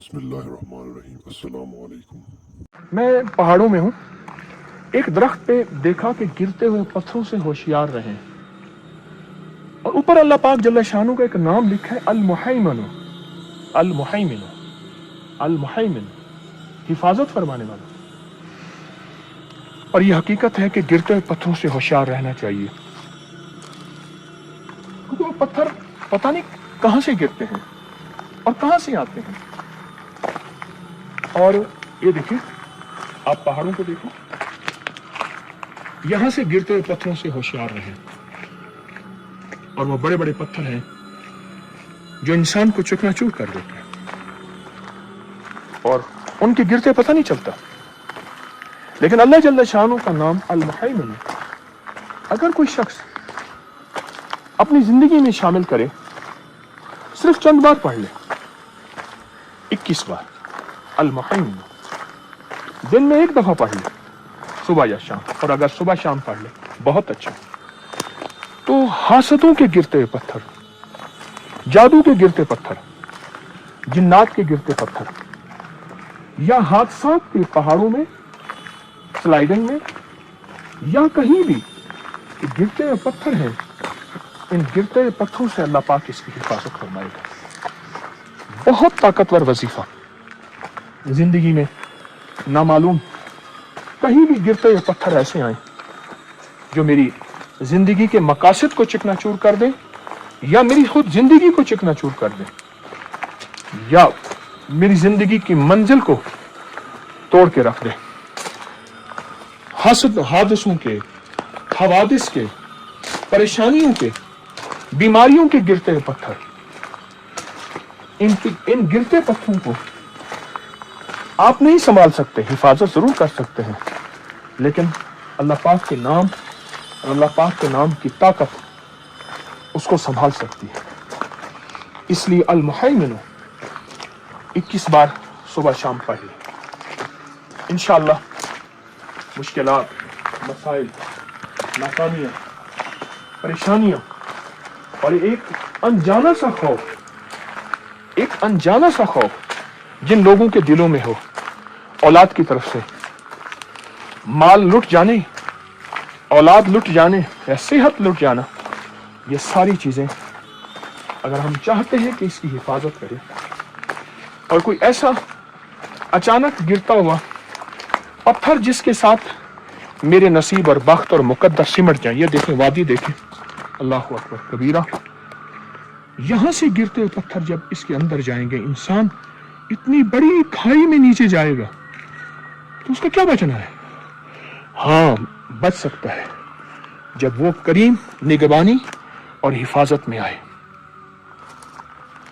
बिस्मिल्लाहिर्रहमानिर्रहीम। अस्सलाम वालेकुम। मैं पहाड़ों में हूँ। एक दरख्त पे देखा कि गिरते हुए पत्थरों से होशियार रहें, और ऊपर अल्लाह पाक जल्ल शानू का एक नाम लिखा है, अल मुहैमिन। अल मुहैमिन, अल मुहैमिन, हिफाजत फरमाने वाला। और ये हकीकत है कि गिरते हुए पत्थरों से होशियार रहना चाहिए, क्योंकि वो पत्थर पता नहीं कहाँ से गिरते हैं और कहाँ से आते हैं। और ये देखिए, आप पहाड़ों को देखो, यहां से गिरते हुए पत्थरों से होशियार रहें। और वो बड़े बड़े पत्थर हैं जो इंसान को चकनाचूर कर देते हैं, और उनके गिरते पता नहीं चलता। लेकिन अल्लाह जल्ल शानू का नाम अल मुहैमिन अगर कोई शख्स अपनी जिंदगी में शामिल करे, सिर्फ चंद बार पढ़ ले, 21 बार अल मुहैमिन, दिन में एक दफा पढ़ ले, सुबह या शाम, और अगर सुबह शाम पढ़ ले बहुत अच्छा। तो हासतों के गिरते हुए पत्थर, जादू के गिरते पत्थर, जिन्नात के गिरते पत्थर, या हादसात के पहाड़ों में, स्लाइडिंग में, या कहीं भी गिरते हुए पत्थर हैं, इन गिरते हुए पत्थरों से अल्लाह पाक इसकी हिफाजत फरमाएगा। बहुत ताकतवर वजीफा। जिंदगी में नामालूम कहीं भी गिरते हुए पत्थर ऐसे आए जो मेरी जिंदगी के मकासद को चिकनाचूर कर दे, या मेरी खुद जिंदगी को चिकनाचूर कर दे, या मेरी जिंदगी की मंजिल को तोड़ के रख दे। हादसों के, हवादिस के, परेशानियों के, बीमारियों के गिरते हुए पत्थर, इन गिरते पत्थरों को आप नहीं संभाल सकते, हिफाजत जरूर कर सकते हैं, लेकिन अल्लाह पाक के नाम और अल्लाह पाक के नाम की ताकत उसको संभाल सकती है। इसलिए अल मुहैमिन 21 बार सुबह शाम पढ़ ले। इंशाअल्लाह मुश्किलात, मसाइल, नाकामियां, परेशानियां और एक अनजाना सा खौफ जिन लोगों के दिलों में हो, औलाद की तरफ से, माल लुट जाने, औलाद लुट जाने या सेहत लुट जाना, ये सारी चीजें अगर हम चाहते हैं कि इसकी हिफाजत करें, और कोई ऐसा अचानक गिरता हुआ पत्थर जिसके साथ मेरे नसीब और बख्त और मुकद्दर सिमट जाए, ये देखें, वादी देखें, अल्लाह अकबर कबीरा, यहां से गिरते हुए पत्थर जब इसके अंदर जाएंगे, इंसान इतनी बड़ी खाई में नीचे जाएगा, तो उसका क्या बचना है? हाँ, बच सकता है जब वो करीम निगरानी और हिफाजत में आए।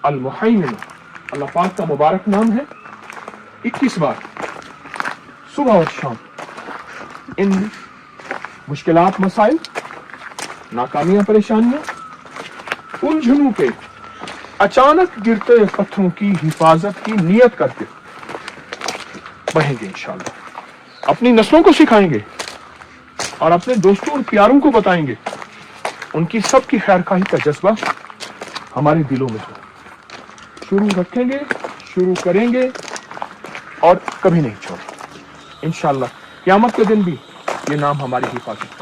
अल मुहैमिन अल्लाह पाक का मुबारक नाम है। 21 बार सुबह और शाम इन मुश्किलात, मसाइल, नाकामियां, परेशानियां, उलझनों के, अचानक गिरते हुए पत्थरों की हिफाजत की नियत करके बढ़ेंगे इंशाअल्लाह। अपनी नस्लों को सिखाएंगे और अपने दोस्तों और प्यारों को बताएंगे। उनकी सबकी खैरखाही का जज्बा हमारे दिलों में हो। शुरू रखेंगे, शुरू करेंगे और कभी नहीं छोड़ेंगे इंशाअल्लाह। क़यामत के दिन भी ये नाम हमारी हिफाजत